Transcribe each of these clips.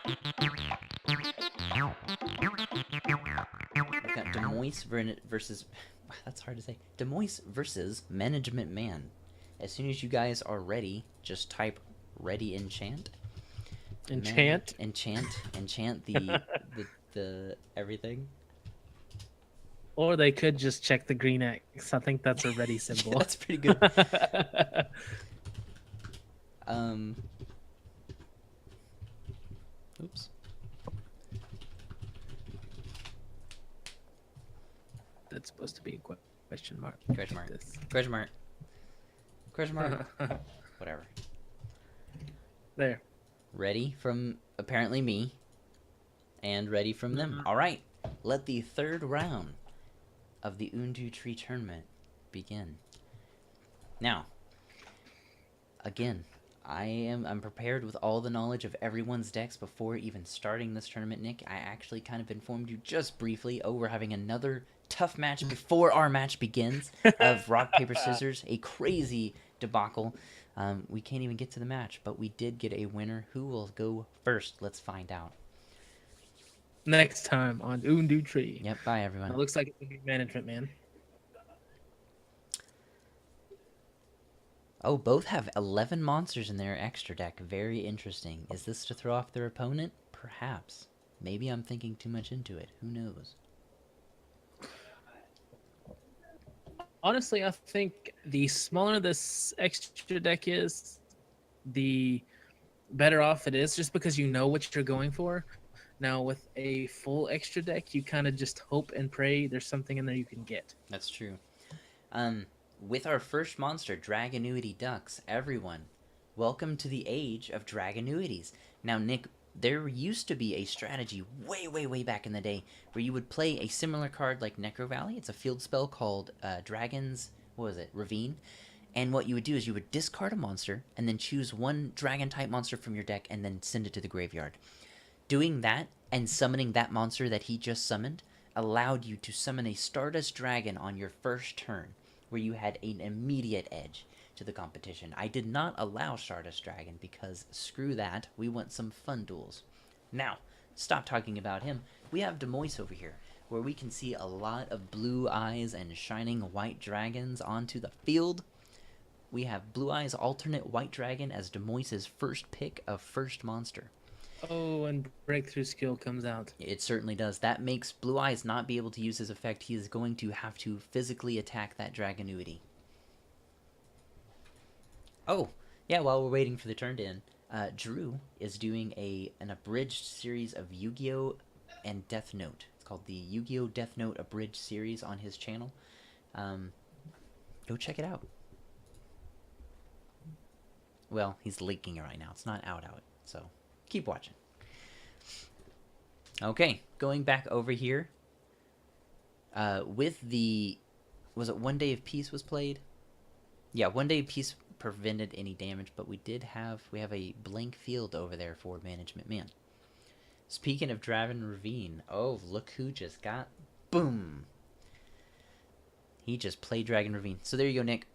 We've got Dmoice versus... That's hard to say. Dmoice versus Management Man. As soon as you guys are ready, just type ready enchant. Enchant? Enchant the everything. Or they could just check the green X. I think that's a ready symbol. Yeah, that's pretty good. Oops. That's supposed to be a question mark. Question mark. Question mark. Question mark. Whatever. There. Ready from apparently me. And ready from them. Alright. Let the third round of the UnDuTree Tournament begin. Now, again, I'm prepared with all the knowledge of everyone's decks before even starting this tournament, Nick. I actually kind of informed you just briefly. Oh, we're having another tough match before our match begins of rock, paper, scissors. A crazy debacle. We can't even get to the match, but we did get a winner. Who will go first? Let's find out. Next time on UnDuTree. Yep, bye everyone. It looks like it's a management man. Oh, both have 11 monsters in their extra deck. Very interesting. Is this to throw off their opponent? Perhaps. Maybe I'm thinking too much into it. Who knows? Honestly, I think the smaller this extra deck is, the better off it is, just because you know what you're going for. Now, with a full extra deck, you kind of just hope and pray there's something in there you can get. That's true. With our first monster, Dragonuity Ducks, everyone, welcome to the age of Dragonuities. Now, Nick, there used to be a strategy way back in the day where you would play a similar card like Necro Valley. It's a field spell called Dragon's, Ravine. And what you would do is you would discard a monster and then choose one dragon-type monster from your deck and then send it to the graveyard. Doing that and summoning that monster that he just summoned allowed you to summon a Stardust Dragon on your first turn, where you had an immediate edge to the competition. I did not allow Stardust Dragon because screw that, we want some fun duels. Now, stop talking about him. We have Dmoice over here, where we can see a lot of blue eyes and shining white dragons onto the field. We have Blue Eyes alternate White Dragon as Dmoice's first pick of first monster. Oh, and Breakthrough Skill comes out. It certainly does. That makes Blue Eyes not be able to use his effect. He is going to have to physically attack that Dragonuity. Oh, yeah, while we're waiting for the turn to end, Drew is doing an abridged series of Yu-Gi-Oh! And Death Note. It's called the Yu-Gi-Oh! Death Note Abridged series on his channel. Go check it out. Well, he's leaking it right now. It's not out, so keep watching. Okay, going back over here. With the... Was it One Day of Peace was played? Yeah, One Day of Peace prevented any damage, but we have a blank field over there for Management Man. Speaking of Dragon Ravine, oh, look who just got... Boom! He just played Dragon Ravine. So there you go, Nick.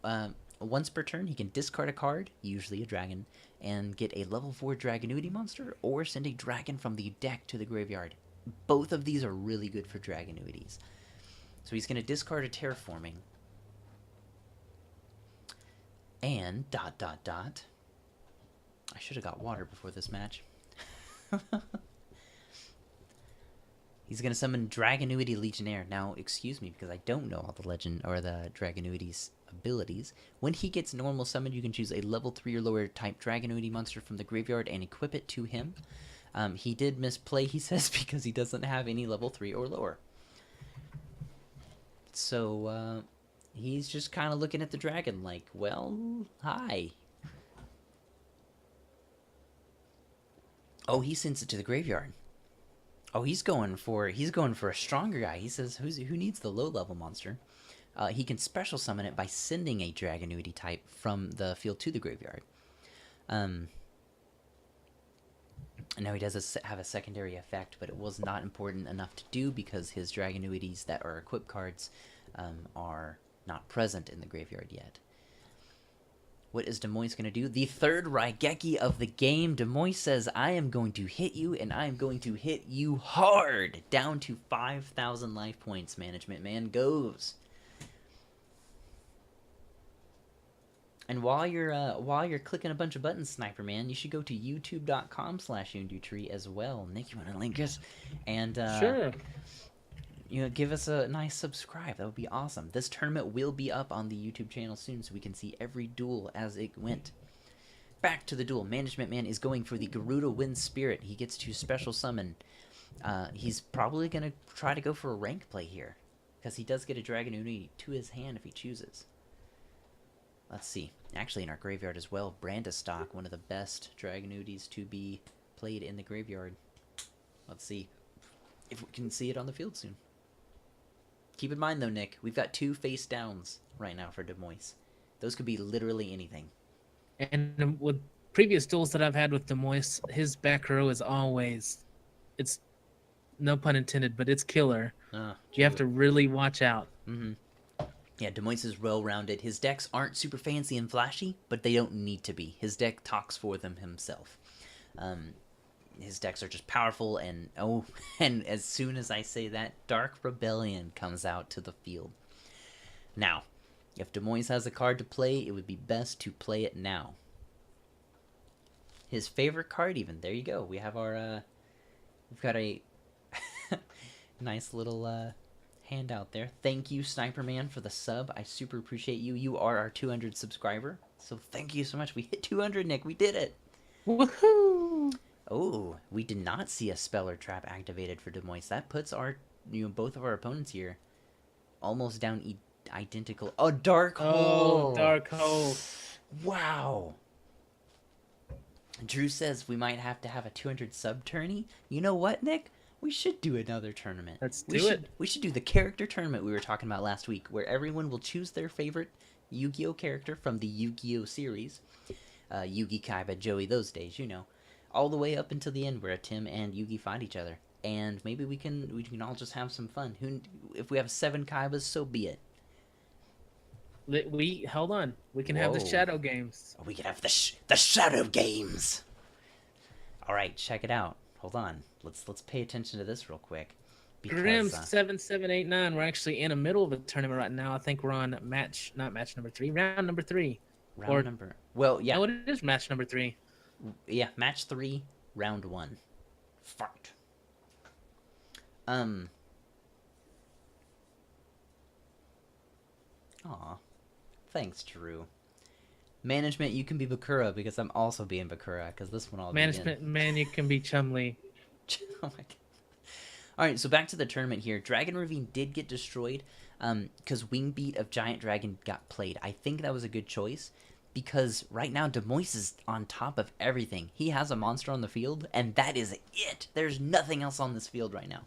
Once per turn, he can discard a card, usually a dragon, and get a level 4 Dragonuity monster, or send a dragon from the deck to the graveyard. Both of these are really good for Dragonuities. So he's going to discard a Terraforming. And... I should have got water before this match. He's going to summon Dragonuity Legionnaire. Now, excuse me, because I don't know all the legend or the Dragonuity's abilities. When he gets normal summoned, you can choose a level 3 or lower type Dragonuity monster from the graveyard and equip it to him. He did misplay, he says, because he doesn't have any level 3 or lower. So, he's just kind of looking at the dragon like, well, hi. Oh, he sends it to the graveyard. Oh, he's going for a stronger guy. He says, who needs the low-level monster? He can special summon it by sending a Dragonuity type from the field to the graveyard. Now he does have a secondary effect, but it was not important enough to do because his Dragonuities that are equipped cards are not present in the graveyard yet. What is Dmoice going to do? The third Raigeki of the game. Dmoice says, I am going to hit you, and I am going to hit you hard. Down to 5,000 life points. Management Man goes. And while you're clicking a bunch of buttons, Sniper Man, you should go to youtube.com/UnDuTree as well. Nick, you want to link us? And Sure. give us a nice subscribe. That would be awesome. This tournament will be up on the YouTube channel soon, so we can see every duel as it went. Back to the duel. Management Man is going for the Garuda Wind Spirit. He gets to special summon. He's probably going to try to go for a rank play here, because he does get a Dragon Uni to his hand if he chooses. Let's see. Actually, in our graveyard as well, Brandistock, one of the best Dragon Udis to be played in the graveyard. Let's see if we can see it on the field soon. Keep in mind, though, Nick, we've got 2 face downs right now for Dmoice. Those could be literally anything. And with previous duels that I've had with Dmoice, his back row is always, it's no pun intended, but it's killer. You have to really watch out. Yeah, Dmoice is well-rounded. His decks aren't super fancy and flashy, but they don't need to be. His deck talks for them himself. His decks are just powerful, and and as soon as I say that, Dark Rebellion comes out to the field. Now, if Dmoice has a card to play, it would be best to play it now. His favorite card, even. There you go. We have our, we've got a nice little, handout there. Thank you, Sniper Man, for the sub. I super appreciate you. You are our 200 subscriber, so thank you so much. We hit 200, Nick. We did it. Woohoo! Oh, we did not see a Speller Trap activated for Dmoice. That puts our, both of our opponents here almost down identical. Oh, Dark Hole! Oh, Dark Hole. Wow. Drew says we might have to have a 200 sub tourney. You know what, Nick? We should do another tournament. Let's do it. We should do the character tournament we were talking about last week, where everyone will choose their favorite Yu-Gi-Oh character from the Yu-Gi-Oh series. Yugi, Kaiba, Joey, those days, all the way up until the end where Tim and Yugi fight each other. And maybe we can all just have some fun. If we have 7 Kaibas, so be it. Hold on. We can have the Shadow Games. We can have the Shadow Games. All right, check it out. Hold on. Let's pay attention to this real quick. Grim 7789. We're actually in the middle of a tournament right now. I think we're on not match number 3, round number 3. Well, yeah. No, it is match number 3. Yeah, match 3, round 1. Fart. Aw. Thanks, Drew. Management, you can be Bakura, because I'm also being Bakura, because this one all Management, man, you can be Chumley. Oh my god. Alright, so back to the tournament here. Dragon Ravine did get destroyed, because Wingbeat of Giant Dragon got played. I think that was a good choice, because right now Dmoice is on top of everything. He has a monster on the field, and that is it. There's nothing else on this field right now.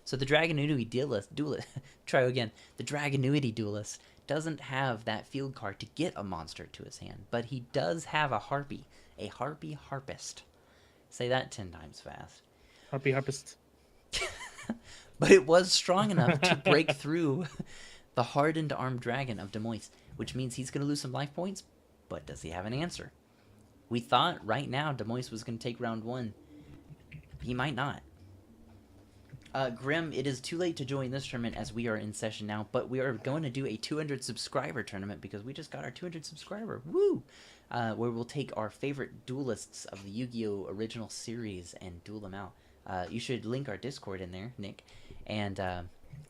So the Dragonuity duelist, the Dragonuity duelist doesn't have that field card to get a monster to his hand, but he does have a Harpy Harpist. Say that 10 times fast. Harpy Harpist. But it was strong enough to break through the hardened armed dragon of Dmoice, which means he's going to lose some life points, but does he have an answer? We thought right now Dmoice was going to take round 1. He might not. Grim, it is too late to join this tournament as we are in session now, but we are going to do a 200 subscriber tournament because we just got our 200 subscriber. Woo! Where we'll take our favorite duelists of the Yu-Gi-Oh! Original series and duel them out. You should link our Discord in there, Nick, and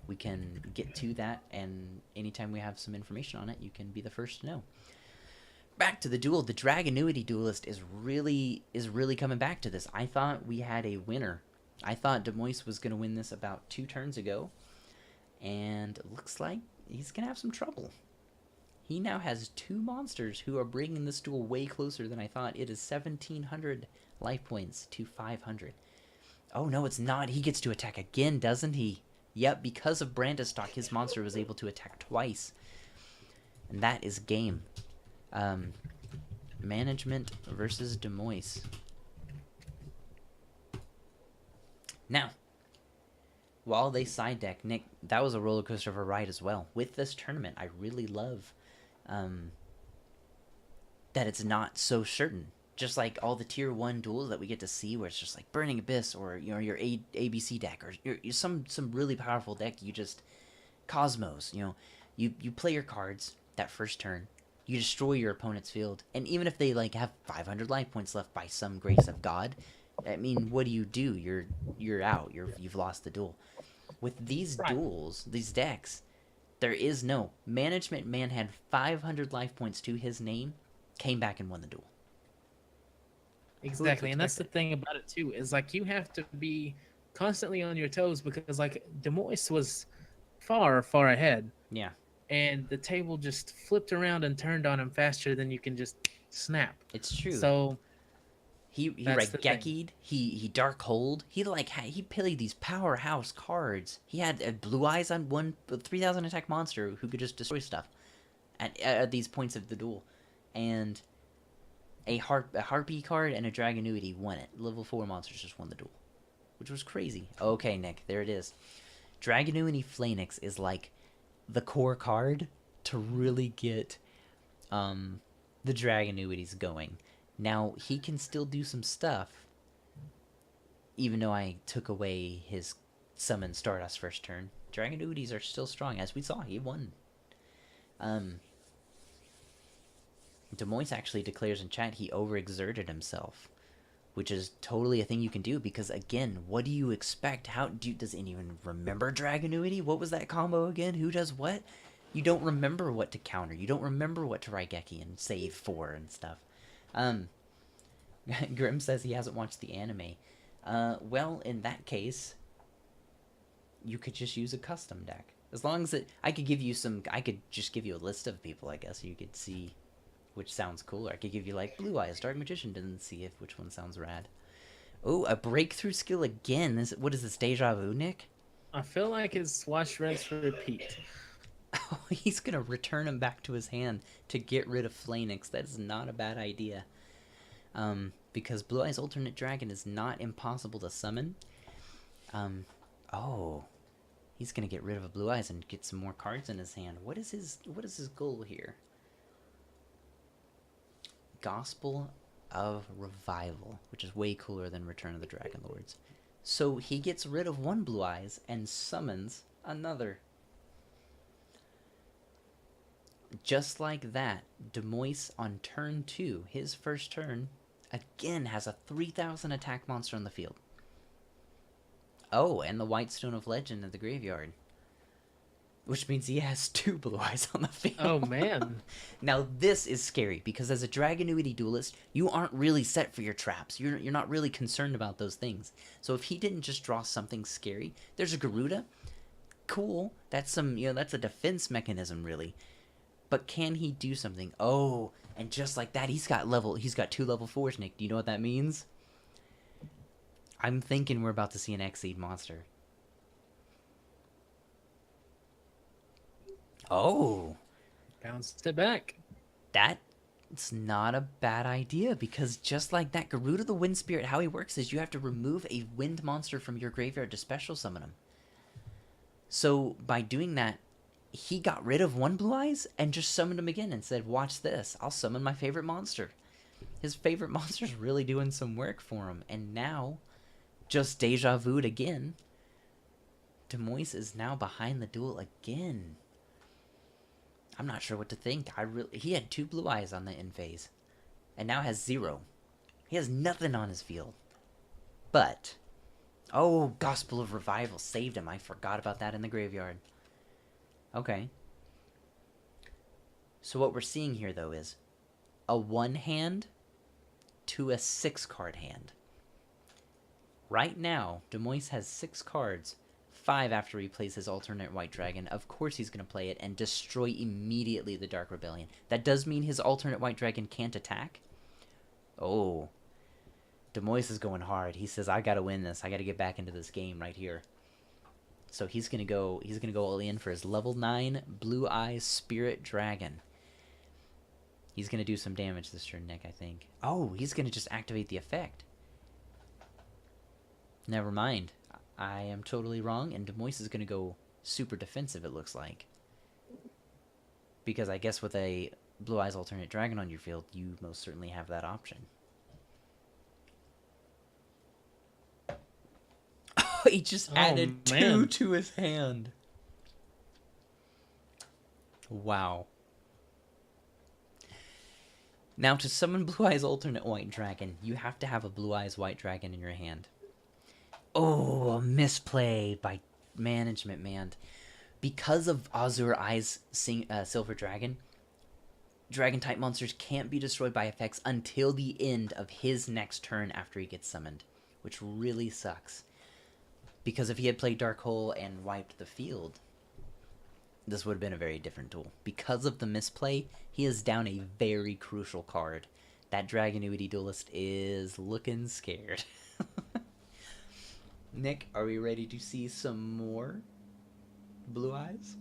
we can get to that, and anytime we have some information on it, you can be the first to know. Back to the duel. The Dragonuity duelist is really coming back to this. I thought we had a winner. I thought Dmoice was going to win this about 2 turns ago, and it looks like he's going to have some trouble. He now has 2 monsters who are bringing this duel way closer than I thought. It is 1,700 life points to 500. Oh, no, it's not. He gets to attack again, doesn't he? Yep, because of Brandistock, his monster was able to attack twice. And that is game. Management versus Dmoice. Now, while they side deck, Nick, that was a roller coaster of a ride as well. With this tournament, I really love that it's not so certain. Just like all the tier 1 duels that we get to see where it's just like Burning Abyss or your ABC deck or some really powerful deck, you just Cosmos, you play your cards that first turn, you destroy your opponent's field, and even if they like have 500 life points left by some grace of God, I mean, what do? You're out. You've lost the duel. With these Right. duels, these decks, there is no management. Man had 500 life points to his name, came back and won the duel. Exactly, and that's the thing about it too. Is like you have to be constantly on your toes because like Dmoice was far ahead, Yeah, and the table just flipped around and turned on him faster than you can just snap. it's true. So He that's the thing. Regeki'd, he Dark Hold, he played these powerhouse cards. He had Blue Eyes on one 3,000 attack monster who could just destroy stuff at these points of the duel, and a Harpy card and a Dragonuity won it. Level 4 monsters just won the duel, which was crazy. Okay, Nick, there it is. Dragonuity Phoenix is like the core card to really get the Dragonuities going. Now, he can still do some stuff, even though I took away his summon Stardust first turn. Dragonuities are still strong, as we saw. He won. Dmoice actually declares in chat he overexerted himself, which is totally a thing you can do because, again, what do you expect? Does anyone remember Dragonuity? What was that combo again? Who does what? You don't remember what to counter. You don't remember what to Raigeki and save for and stuff. Grim says he hasn't watched the anime. Well, in that case, you could just use a custom deck. As long as I could just give you a list of people, I guess, you could see which sounds cooler. I could give you, like, Blue Eyes, Dark Magician, and see which one sounds rad. Oh, a breakthrough skill again. What is this, Deja Vu, Nick? I feel like it's watch, rinse, repeat. Oh, he's gonna return him back to his hand to get rid of Phoenix. That is not a bad idea. Because Blue Eyes Alternate Dragon is not impossible to summon. Oh, he's gonna get rid of a Blue Eyes and get some more cards in his hand. What is his goal here? Gospel of Revival, which is way cooler than Return of the Dragon Lords. So he gets rid of one Blue Eyes and summons another. Just like that, Dmoice on turn 2, his first turn, again has a 3,000 attack monster on the field. Oh, and the White Stone of Legend in the graveyard. Which means he has 2 Blue Eyes on the field. Oh, man. Now, this is scary, because as a Dragonuity duelist, you aren't really set for your traps. You're not really concerned about those things. So if he didn't just draw something scary, there's a Garuda. Cool. That's that's a defense mechanism, really. But can he do something? Oh, and just like that, he's got 2 level 4s, Nick. Do you know what that means? I'm thinking we're about to see an Xseed monster. Oh. Bounced it back. That's not a bad idea, because just like that, Garuda the Wind Spirit, how he works is you have to remove a wind monster from your graveyard to special summon him. So by doing that, he got rid of 1 Blue Eyes and just summoned him again and said, watch this, I'll summon my favorite monster. His favorite monster's really doing some work for him, and now, just deja vu'd again, Dmoice is now behind the duel again. I'm not sure what to think. He had 2 Blue Eyes on the end phase, and now has 0. He has nothing on his field. But, oh, Gospel of Revival saved him. I forgot about that in the graveyard. Okay. So what we're seeing here, though, is a 1 hand to a 6 card hand. Right now, Dmoice has 6 cards, 5 after he plays his alternate White Dragon. Of course he's going to play it and destroy immediately the Dark Rebellion. That does mean his alternate White Dragon can't attack. Oh. Dmoice is going hard. He says, I got to win this. I got to get back into this game right here. So he's going to go all in for his level 9 Blue Eyes Spirit Dragon. He's going to do some damage this turn, Nick, I think. Oh, he's going to just activate the effect. Never mind. I am totally wrong, and Dmoice is going to go super defensive, it looks like. Because I guess with a Blue Eyes alternate dragon on your field, you most certainly have that option. He just added 2 to his hand. Wow. Now, to summon Blue Eyes alternate white dragon, you have to have a Blue Eyes white dragon in your hand. Oh, a misplay by management, man. Because of Azure Eyes Silver Dragon, Dragon-type monsters can't be destroyed by effects until the end of his next turn after he gets summoned, which really sucks. Because if he had played Dark Hole and wiped the field, this would have been a very different duel. Because of the misplay, he is down a very crucial card. That Dragonuity duelist is looking scared. Nick, are we ready to see some more Blue Eyes?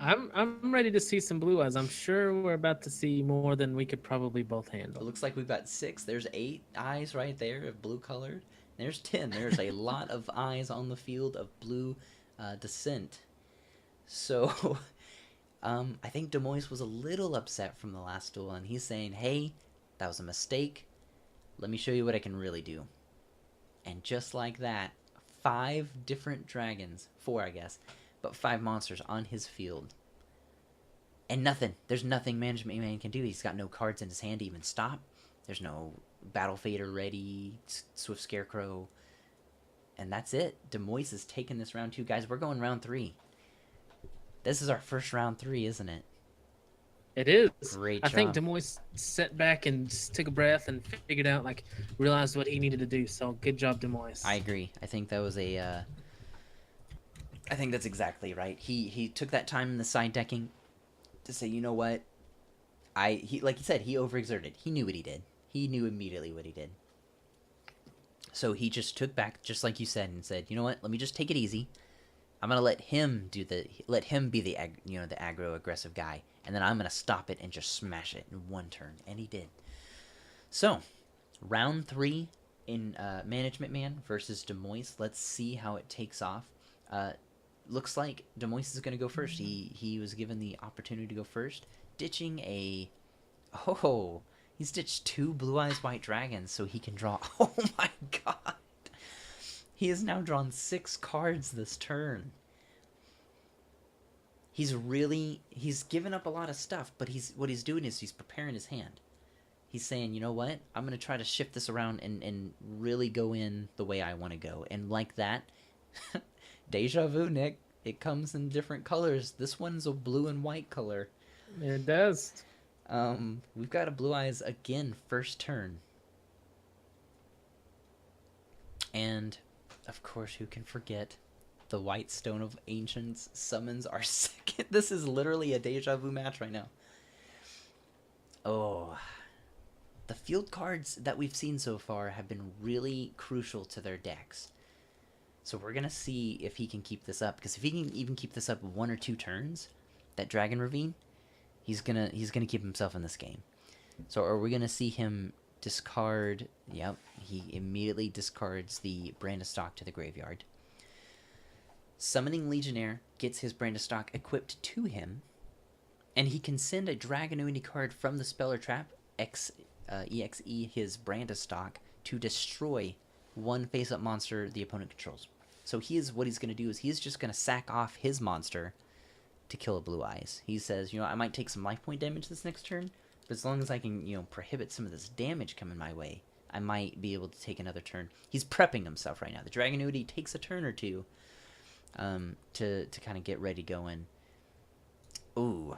I'm ready to see some Blue Eyes. I'm sure we're about to see more than we could probably both handle. It looks like we've got 6. There's 8 eyes right there of blue colored. There's 10. There's a lot of eyes on the field of blue descent. So, I think Dmoice was a little upset from the last duel, and he's saying, hey, that was a mistake. Let me show you what I can really do. And just like that, 5 different dragons, 4 I guess, but 5 monsters on his field. And nothing. There's nothing Management Man can do. He's got no cards in his hand to even stop. There's no Battle Fader ready, Swift Scarecrow. And that's it. Dmoice is taking this round 2. Guys, we're going round 3. This is our first round 3, isn't it? It is. Great I job. think Dmoice sat back and just took a breath and figured out, like, realized what he needed to do. So good job, Dmoice. I agree. I think that was a... I think that's exactly right. He took that time in the side decking to say, you know what? Like you said, he overexerted. He knew what he did. He knew immediately what he did. So he just took back, just like you said, and said, you know what? Let me just take it easy. I'm gonna let him be the the aggro aggressive guy, and then I'm gonna stop it and just smash it in one turn. And he did. So, round 3 in Management Man versus Dmoice. Let's see how it takes off. Looks like Dmoice is gonna go first. He was given the opportunity to go first, ditching a... Oh, he's ditched 2 Blue Eyes White Dragons so he can draw... Oh my god! He has now drawn 6 cards this turn. He's given up a lot of stuff, but what he's doing is he's preparing his hand. He's saying, you know what? I'm going to try to shift this around and really go in the way I want to go. And like that, deja vu, Nick. It comes in different colors. This one's a blue and white color. It does. We've got a Blue Eyes again, first turn. And, of course, who can forget the White Stone of Ancients summons our second. This is literally a deja vu match right now. Oh, the field cards that we've seen so far have been really crucial to their decks. So we're going to see if he can keep this up. Because if he can even keep this up 1 or 2 turns, that Dragon Ravine, he's gonna keep himself in this game. So are we going to see him discard... Yep, he immediately discards the Brandistock to the graveyard. Summoning Legionnaire gets his Brandistock equipped to him, and he can send a Dragonuity card from the Speller Trap, EXE his Brandistock, to destroy one face-up monster the opponent controls. So what he's going to do is he's just going to sack off his monster to kill a Blue Eyes. He says, you know, I might take some life point damage this next turn, but as long as I can, you know, prohibit some of this damage coming my way, I might be able to take another turn. He's prepping himself right now. The Dragonuity takes a turn or two to kind of get ready going. Ooh.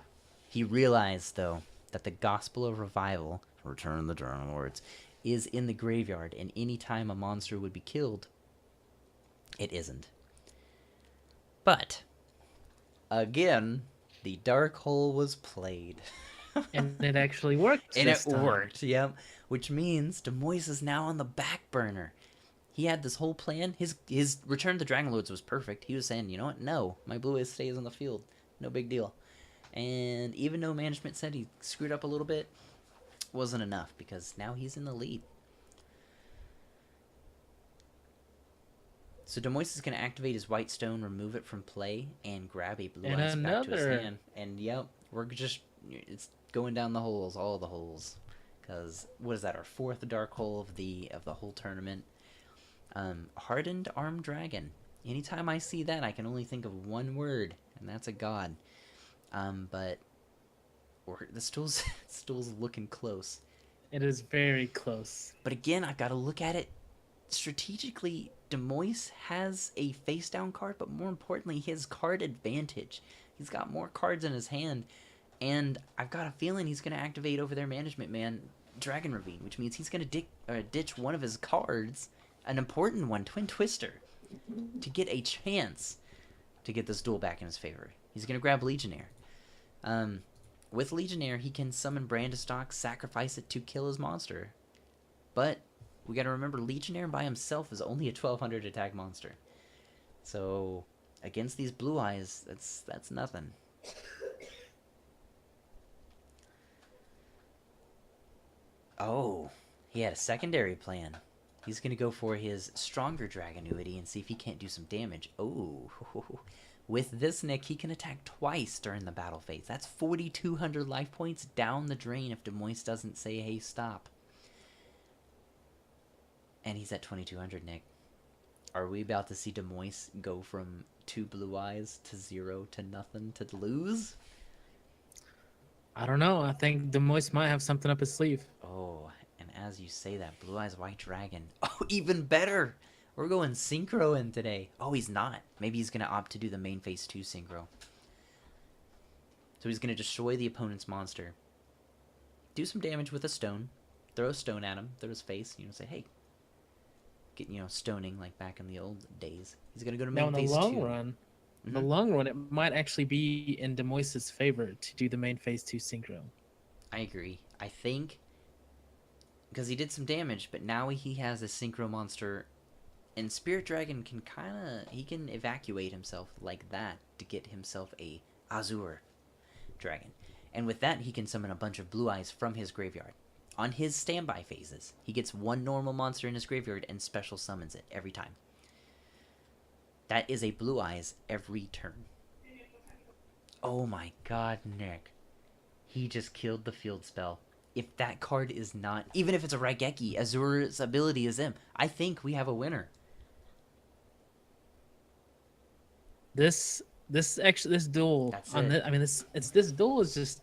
He realized, though, that the Gospel of Revival, Return of the Journal Lords, is in the graveyard, and any time a monster would be killed, it isn't. But, again, the Dark Hole was played. And it actually worked. And it worked, yep. Which means Dmoice is now on the back burner. He had this whole plan. His Return of the Dragon Lords was perfect. He was saying, you know what? No, my Blue Eyes stays on the field. No big deal. And even though management said he screwed up a little bit, wasn't enough, because now he's in the lead. So Dmoice is going to activate his White Stone, remove it from play, and grab a Blue Eyes back to his hand. And yep, it's going down the holes, all the holes. Because what is that? Our fourth dark hole of the whole tournament. Hardened armed dragon. Anytime I see that, I can only think of one word, and that's a god. But the stool's looking close. It is very close. But again, I've got to look at it strategically. Dmoice has a face down card, but more importantly, his card advantage. He's got more cards in his hand, and I've got a feeling he's going to activate over their management man Dragon Ravine, which means he's going to ditch one of his cards, an important one, Twin Twister, to get a chance to get this duel back in his favor. He's going to grab Legionnaire. With Legionnaire, he can summon Brandistock, sacrifice it to kill his monster. But we got to remember, Legionnaire by himself is only a 1200 attack monster. So against these blue eyes, that's nothing. Oh, he had a secondary plan. He's going to go for his stronger Dragonuity and see if he can't do some damage. Oh, with this Nick, he can attack twice during the battle phase. That's 4,200 life points down the drain if Dmoice doesn't say, hey, stop. And he's at 2,200, Nick. Are we about to see Dmoice go from 2 blue eyes to 0 to nothing to lose? I don't know. I think Dmoice might have something up his sleeve. Oh, and as you say that, Blue Eyes White Dragon. Oh, even better! We're going Synchro in today. Oh, he's not. Maybe he's going to opt to do the main phase 2 Synchro. So he's going to destroy the opponent's monster. Do some damage with a stone. Throw a stone at him. Throw his face. Say, hey. Get, stoning like back in the old days. He's going to go to main phase 2. Now in the long run, the long run, it might actually be in Dmoice's favor to do the main phase 2 Synchro. I agree. I think because he did some damage, but now he has a Synchro monster, and Spirit Dragon can he can evacuate himself like that to get himself a Azure Dragon. And with that, he can summon a bunch of blue eyes from his graveyard. On his standby phases, he gets one normal monster in his graveyard and special summons it every time. That is a blue eyes every turn. Oh my god, Nick. He just killed the field spell. If that card is not, even if it's a Raigeki, Azure's ability is him. I think we have a winner. This duel on this, this duel is just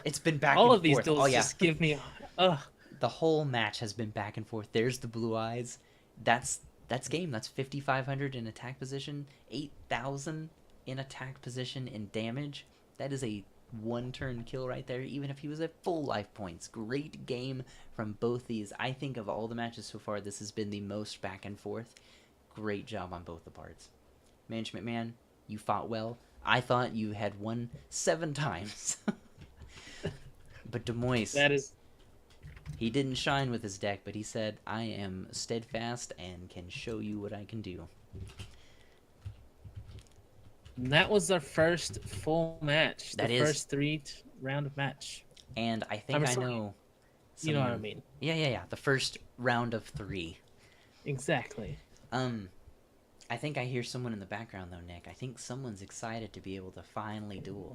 it's been back all and of these forth. duels just give me the whole match has been back and forth. There's the blue eyes. That's game. That's 5,500 in attack position, 8,000 in attack position in damage. That is a one-turn kill right there, even if he was at full life points. Great game from both these. I think of all the matches so far, this has been the most back and forth. Great job on both the parts. Management Man, you fought well. I thought you had won 7 times. But Dmoice, he didn't shine with his deck, but he said, I am steadfast and can show you what I can do. And that was our first full match. The first 3-round match. And I think I know. You know what I mean? Yeah. The first round of 3. Exactly. I think I hear someone in the background though, Nick. I think someone's excited to be able to finally duel.